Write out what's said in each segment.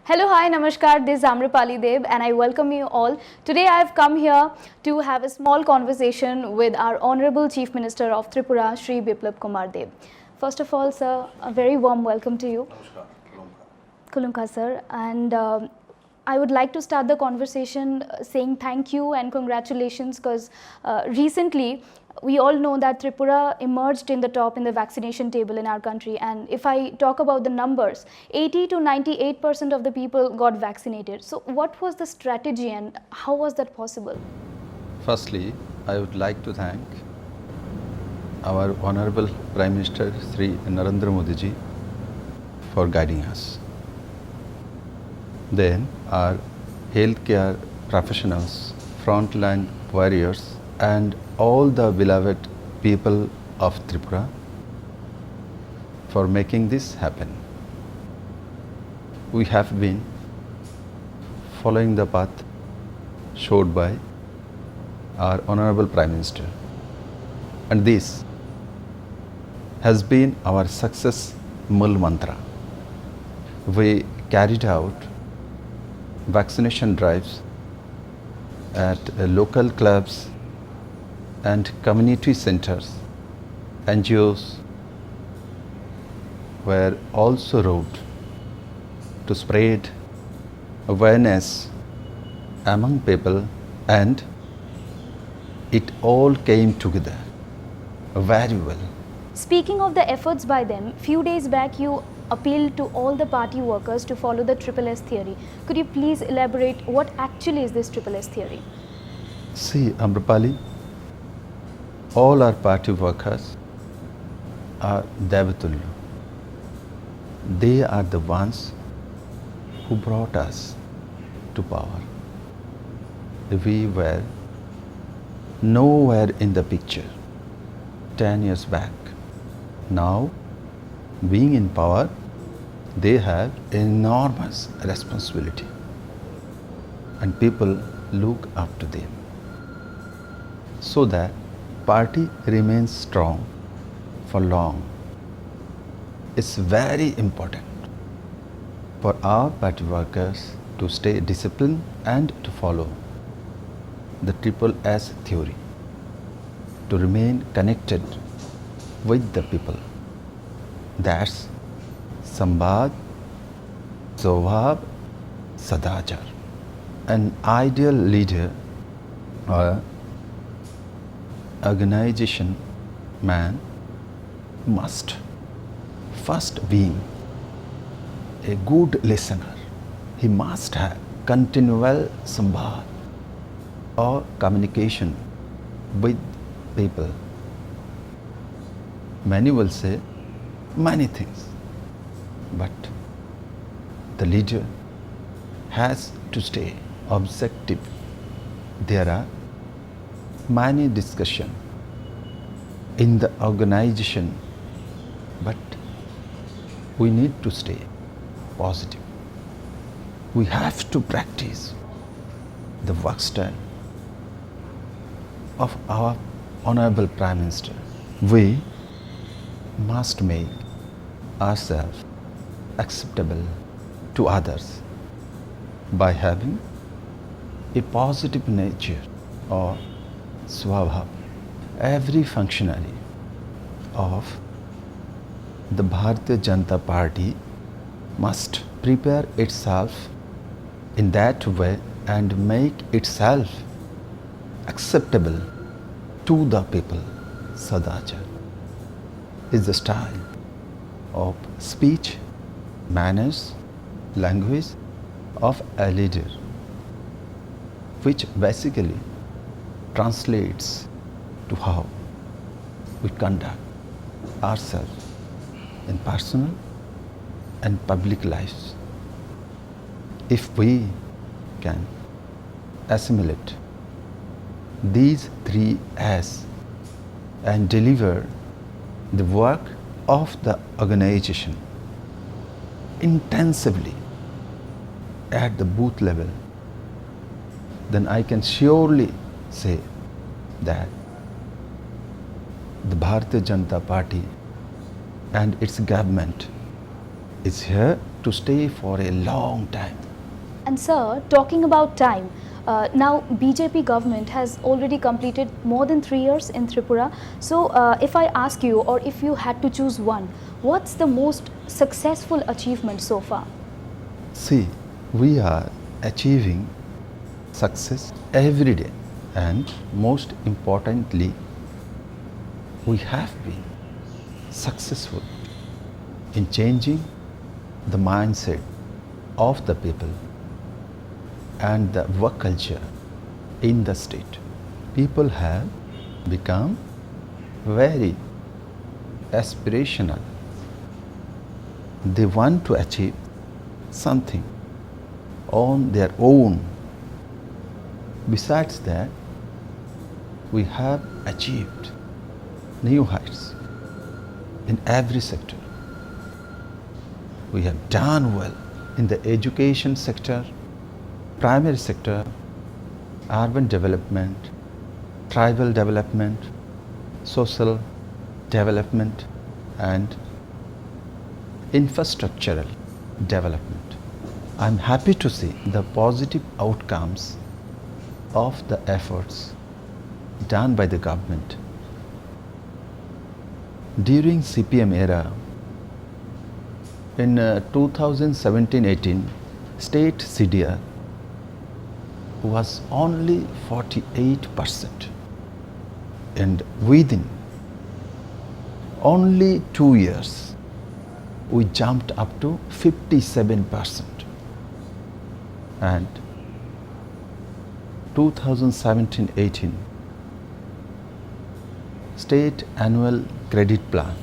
Hello, hi, namaskar. This is Amrapali Deb and I welcome you all. Today I have come here to have a small conversation with our Honorable Chief Minister of Tripura, Shri Biplab Kumar Deb. First of all, sir, a very warm welcome to you. Namaskar. Kulunka, sir. And I would like to start the conversation saying thank you and congratulations because recently we all know that Tripura emerged in the top in the vaccination table in our country, and if I talk about the numbers, 80 to 98% of the people got vaccinated. So what was the strategy and how was that possible? Firstly, I would like to thank our Honorable Prime Minister Sri Narendra Modi ji for guiding us. Then our healthcare professionals, frontline warriors, and all the beloved people of Tripura for making this happen. We have been following the path showed by our Honorable Prime Minister, and this has been our success Mul Mantra. We carried out vaccination drives at local clubs and community centers. NGOs were also rolled to spread awareness among people, and it all came together very well. Speaking of the efforts by them, few days back you appealed to all the party workers to follow the Triple S theory. Could you please elaborate what actually is this Triple S theory? See, Amrapali, all our party workers are Devatullu. They are the ones who brought us to power. We were nowhere in the picture 10 years back. Now, being in power, they have enormous responsibility and people look up to them, so that party remains strong for long. It's very important for our party workers to stay disciplined and to follow the Triple S theory, to remain connected with the people. That's Sambad, Swabhav, Sadachar. An ideal leader or organization man must first be a good listener. He must have continual sambad or communication with people. Many will say many things, but the leader has to stay objective. There are many discussions in the organization, but we need to stay positive. We have to practice the work style of our Honorable Prime Minister. We must make ourselves acceptable to others by having a positive nature or swabhav. Every functionary of the Bharatiya Janata Party must prepare itself in that way and make itself acceptable to the people. Sadachar is the style of speech, manners, language of a leader, which basically translates to how we conduct ourselves in personal and public lives. If we can assimilate these three S and deliver the work of the organization intensively at the booth level, then I can surely say that the Bharatiya Janata Party and its government is here to stay for a long time. And sir, talking about time, now BJP government has already completed more than 3 years in Tripura. So if I ask you, or if you had to choose one, what's the most successful achievement so far? See, we are achieving success every day, and most importantly, we have been successful in changing the mindset of the people and the work culture in the state. People have become very aspirational. They want to achieve something on their own. Besides that, we have achieved new heights in every sector. We have done well in the education sector, primary sector, urban development, tribal development, social development, and infrastructural development. I'm happy to see the positive outcomes of the efforts done by the government. During CPM era, in 2017-18, state CDR was only 48%, and within only 2 years, we jumped up to 57%. And 2017-18, state annual credit plan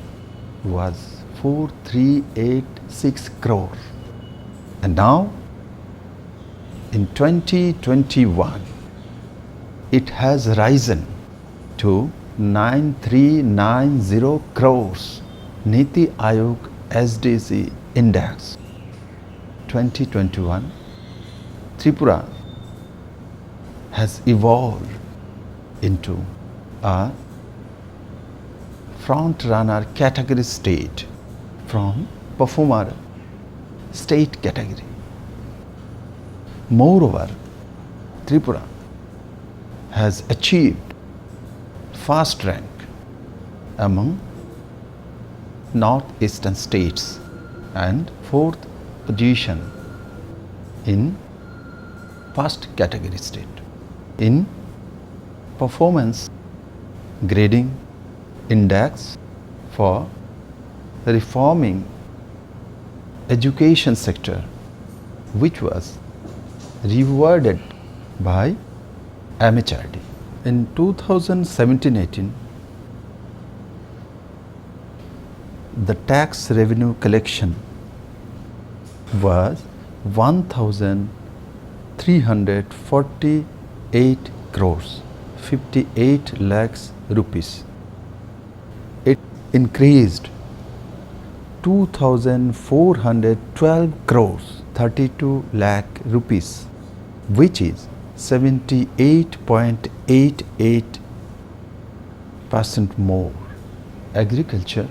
was 4386 crore, and now in 2021 it has risen to 9390 crores. Niti Aayog SDC Index 2021, Tripura has evolved into a front runner category state from performer state category. Moreover, Tripura has achieved first rank among northeastern states and fourth position in first category state. In performance grading index for reforming education sector, which was rewarded by MHRD. In 2017-18, the tax revenue collection was 1,348 crores, 58 lakhs rupees. It increased 2,412 crores, 32 lakh rupees, which is 78.88% more. Agriculture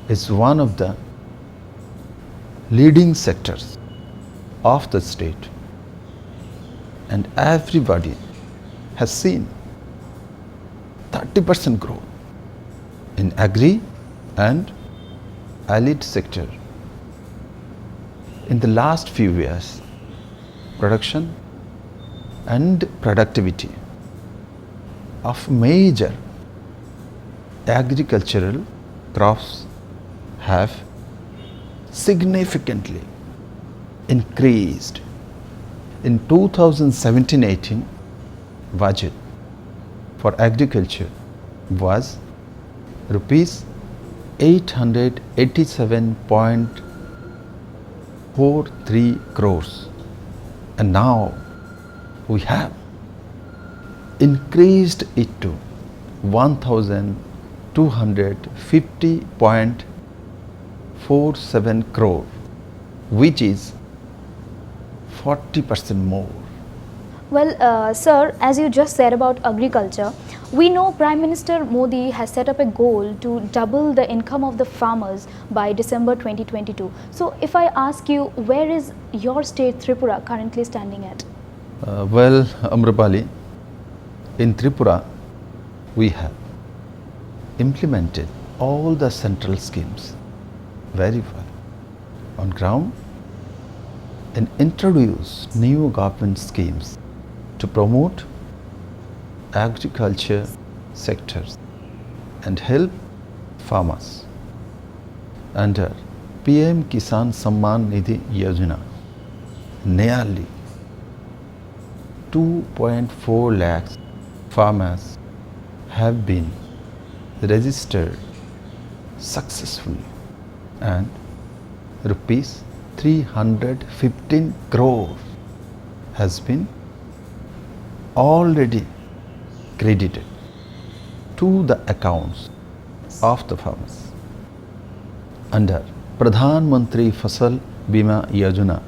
is one of the leading sectors of the state, and everybody has seen 30% growth in agri and allied sector. In the last few years, production and productivity of major agricultural crops have significantly increased. In 2017-18, budget for agriculture was rupees 887.43 crores, and now we have increased it to 1,250.47 crore, which is 40% more. Well, sir, as you just said about agriculture, we know Prime Minister Modi has set up a goal to double the income of the farmers by December 2022. So, if I ask you, where is your state Tripura currently standing at? Well, Amrapali, in Tripura, we have implemented all the central schemes very well on ground and introduced new government schemes to promote agriculture sectors and help farmers. Under PM Kisan Samman Nidhi Yojana, nearly 2.4 lakhs farmers have been registered successfully and rupees 315 crore has been already credited to the accounts of the farmers. Under Pradhan Mantri Fasal Bima Yojana,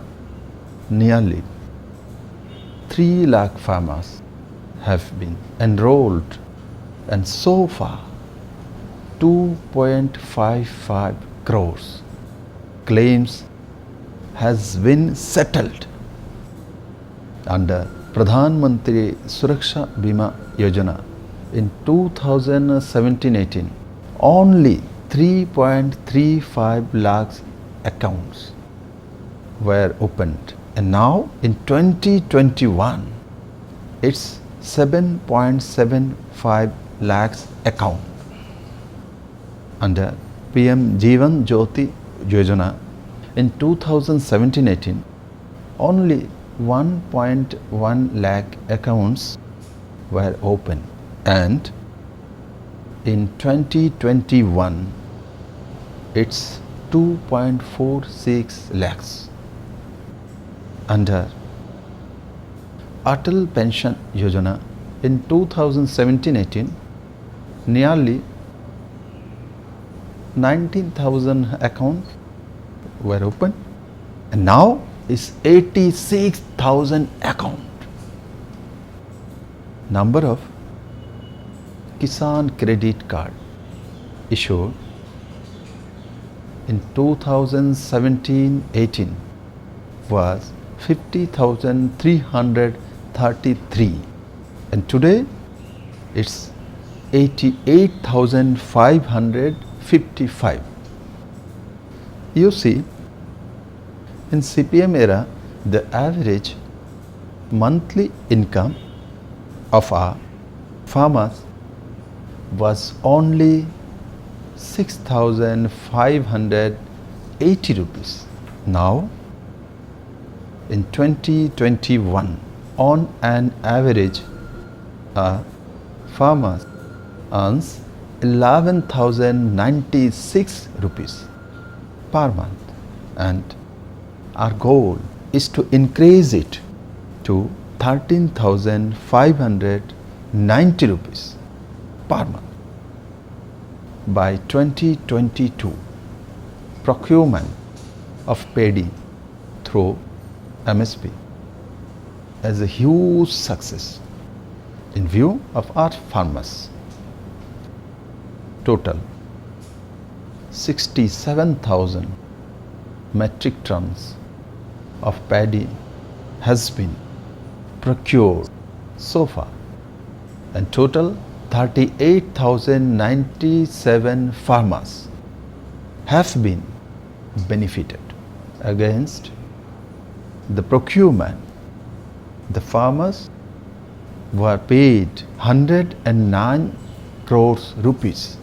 nearly 3 lakh farmers have been enrolled and so far 2.55 crores claims has been settled. Under Pradhan Mantri Suraksha Bima Yojana in 2017-18, only 3.35 lakhs accounts were opened, and now in 2021 it's 7.75 lakhs account. Under PM Jeevan Jyoti Yojana in 2017-18, only 1.1 lakh accounts were open, and in 2021 it's 2.46 lakhs. Under Atal Pension Yojana in 2017-18, nearly 19,000 accounts were open, and now is 86,000 account. Number of Kisan Credit Card issued in 2017-18 was 50,333, and today it's 88,555. You see, in CPM era, the average monthly income of our farmers was only 6,580 rupees. Now, in 2021, on an average, a farmer earns 11,096 rupees per month, and our goal is to increase it to 13,590 rupees per month. By 2022, procurement of paddy through MSP as a huge success in view of our farmers. Total 67,000 metric tons of paddy has been procured so far, and total 38,097 farmers have been benefited. Against the procurement, the farmers were paid 109 crores rupees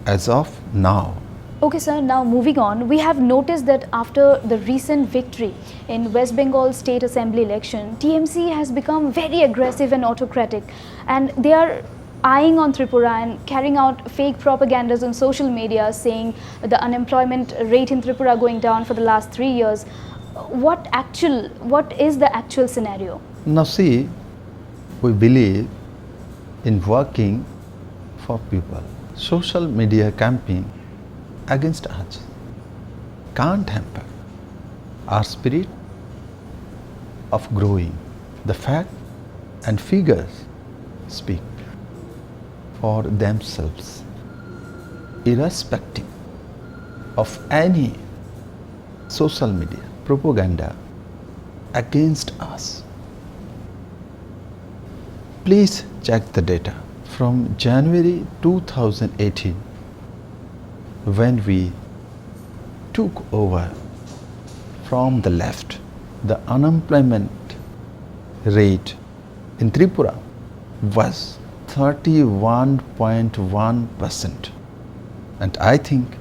as of now. Okay, sir, now moving on, we have noticed that after the recent victory in West Bengal State Assembly election, TMC has become very aggressive and autocratic, and they are eyeing on Tripura and carrying out fake propagandas on social media saying the unemployment rate in Tripura going down for the last 3 years. What is the actual scenario? Now see, we believe in working for people. Social media campaign against us can't hamper our spirit of growing The fact and figures speak for themselves, irrespective of any social media propaganda against us. Please check the data from January 2018, when we took over from the left. The unemployment rate in Tripura was 31.1%, and I think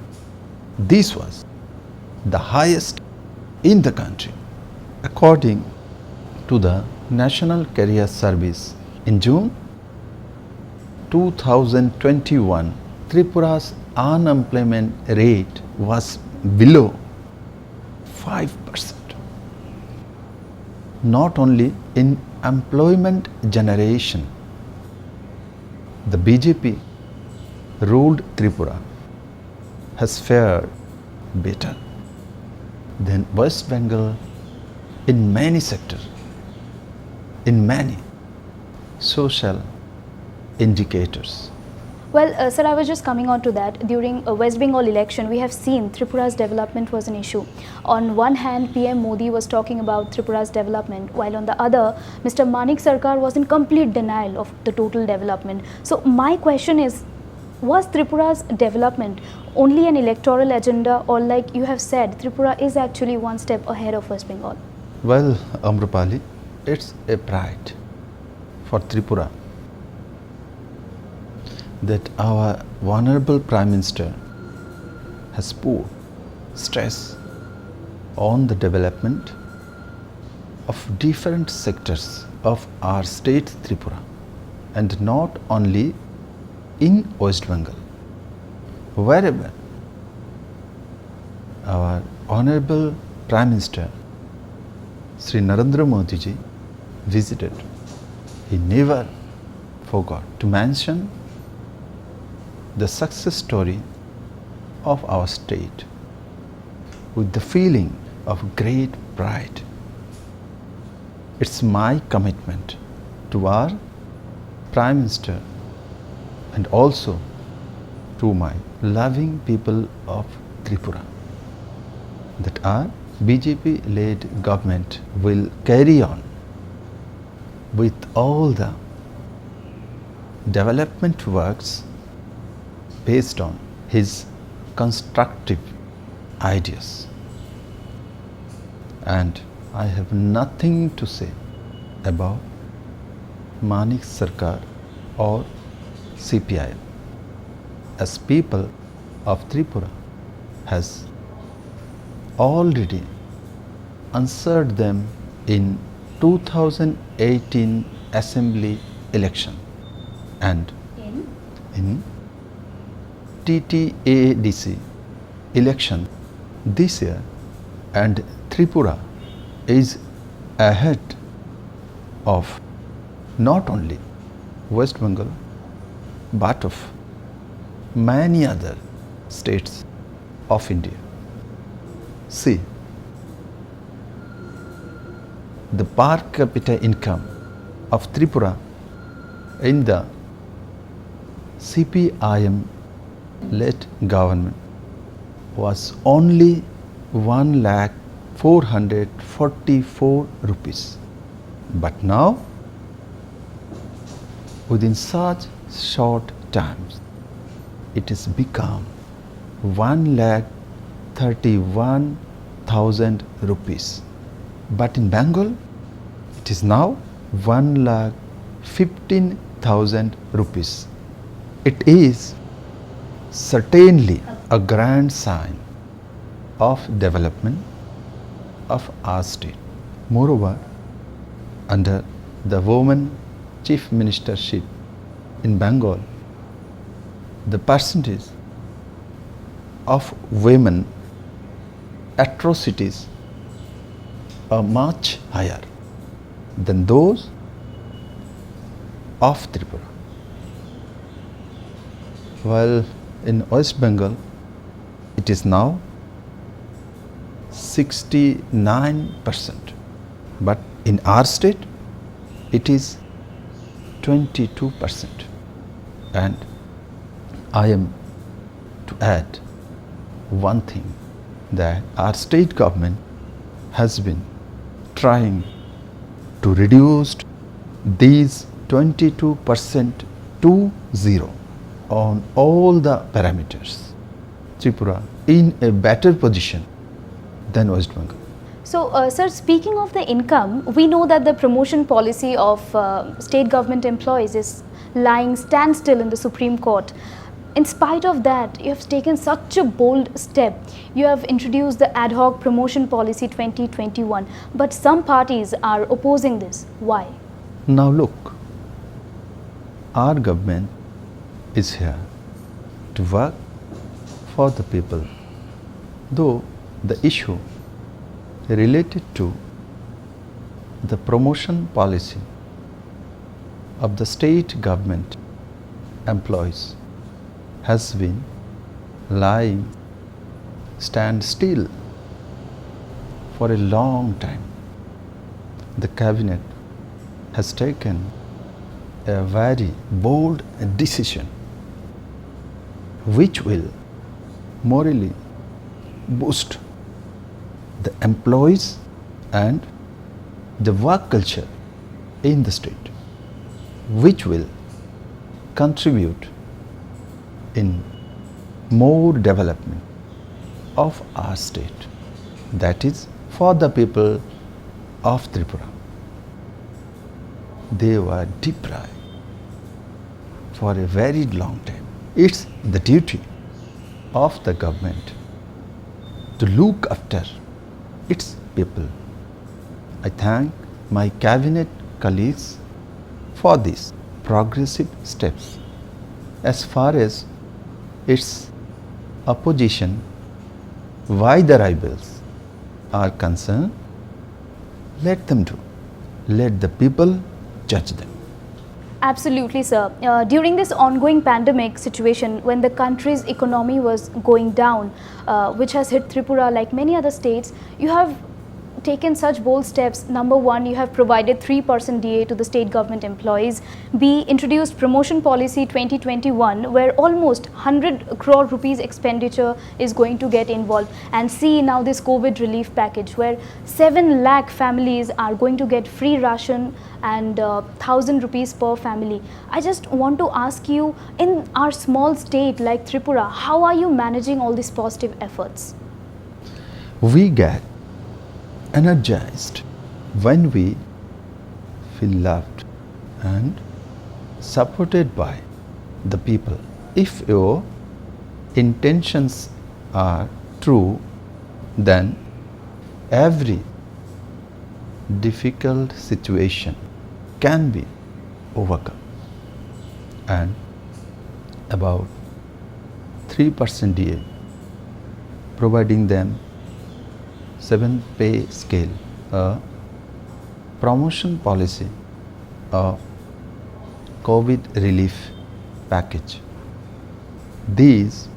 this was the highest in the country. According to the National Career Service, in June 2021, Tripura's unemployment rate was below 5%. Not only in employment generation, the BJP ruled Tripura has fared better than West Bengal in many sectors, in many social indicators. Well, sir, I was just coming on to that. During West Bengal election, we have seen Tripura's development was an issue. On one hand, PM Modi was talking about Tripura's development, while on the other, Mr. Manik Sarkar was in complete denial of the total development. So my question is, was Tripura's development only an electoral agenda, or like you have said, Tripura is actually one step ahead of West Bengal? Well, Amrapali, it's a pride for Tripura that our Honorable Prime Minister has put stress on the development of different sectors of our state Tripura, and not only in West Bengal. Wherever our Honorable Prime Minister Sri Narendra Modi ji visited, he never forgot to mention the success story of our state with the feeling of great pride. It's my commitment to our Prime Minister and also to my loving people of Tripura that our BJP-led government will carry on with all the development works based on his constructive ideas. And I have nothing to say about Manik Sarkar or CPIM, as people of Tripura has already answered them in 2018 Assembly election and in TTADC election this year, and Tripura is ahead of not only West Bengal but of many other states of India. See, the per capita income of Tripura in the CPIM-led government was only 1,444 rupees. But now, within such short times, it has become 1,31,000 rupees. But in Bengal, it is now 1,15,000 rupees. It is certainly a grand sign of development of our state. Moreover, under the woman chief ministership in Bengal, the percentage of women atrocities are much higher than those of Tripura. While in West Bengal, it is now 69%. But in our state, it is 22%. And I am to add one thing, that our state government has been trying to reduce these 22% to zero on all the parameters. Tripura in a better position than West Bengal. So, sir, speaking of the income, we know that the promotion policy of state government employees is lying standstill in the Supreme Court. In spite of that, you have taken such a bold step. You have introduced the ad hoc promotion policy 2021, but some parties are opposing this. Why? Now look, our government is here to work for the people, though the issue related to the promotion policy of the state government employees has been lying stand still for a long time. The cabinet has taken a very bold decision which will morally boost the employees and the work culture in the state, which will contribute in more development of our state, that is for the people of Tripura. They were deprived for a very long time. It's the duty of the government to look after its people. I thank my cabinet colleagues for these progressive steps. As far as its opposition, why the rivals are concerned, let them do. Let the people judge them. Absolutely, sir. During this ongoing pandemic situation, when the country's economy was going down, which has hit Tripura like many other states, you have taken such bold steps. Number one, you have provided 3% DA to the state government employees. B, introduced promotion policy 2021, where almost 100 crore rupees expenditure is going to get involved. And C, now this COVID relief package, where 7 lakh families are going to get free ration and 1,000 rupees per family. I just want to ask you, in our small state like Tripura, how are you managing all these positive efforts? We get energized when we feel loved and supported by the people. If your intentions are true, then every difficult situation can be overcome. And about 3% DA, providing them 7 pay scale, a promotion policy, a COVID relief package. These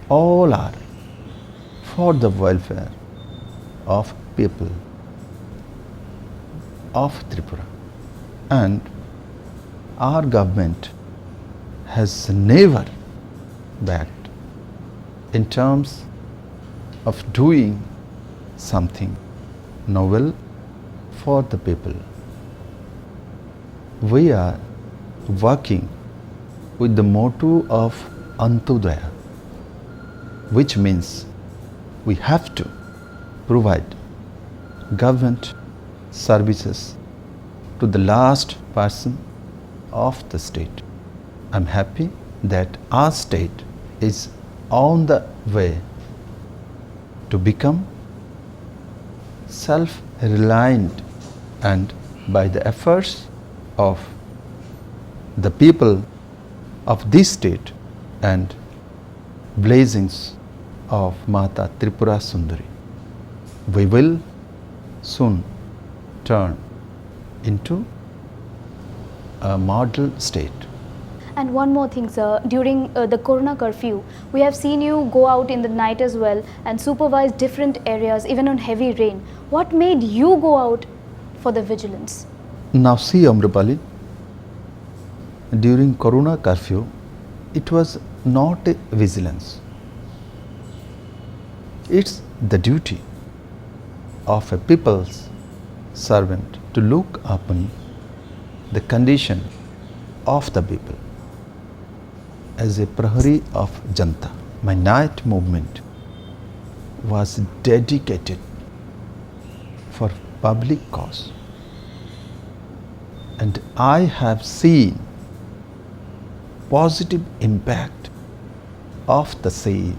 all are for the welfare of people of Tripura. And our government has never backed in terms of doing something novel for the people. We are working with the motto of Antyodaya, which means we have to provide government services to the last person of the state. I'm happy that our state is on the way to become self-reliant, and by the efforts of the people of this state and blessings of Mata Tripura Sundari, we will soon turn into a model state. And one more thing, sir, during the Corona curfew, we have seen you go out in the night as well and supervise different areas, even on heavy rain. What made you go out for the vigilance? Now see Amrapali, during Corona curfew, it was not a vigilance. It's the duty of a people's servant to look upon the condition of the people. As a Prahari of Janta, my night movement was dedicated for public cause, and I have seen positive impact of the same.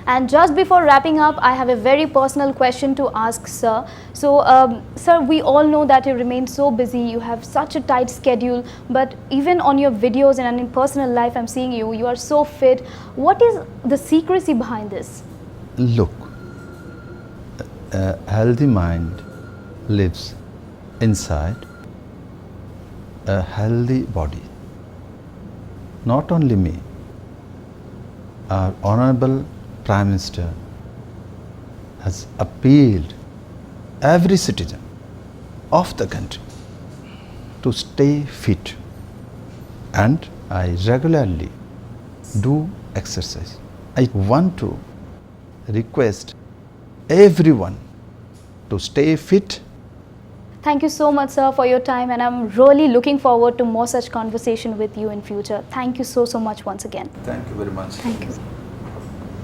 And just before wrapping up, I have a very personal question to ask sir. So, sir, we all know that you remain so busy, you have such a tight schedule, but even on your videos and in personal life, I'm seeing you are so fit. What is the secrecy behind this? Look, a healthy mind lives inside a healthy body. Not only me, our Honorable Prime Minister has appealed every citizen of the country to stay fit, and I regularly do exercise. I want to request everyone to stay fit. Thank you so much, sir, for your time, and I'm really looking forward to more such conversation with you in future. Thank you so much once again. Thank you very much. Thank you.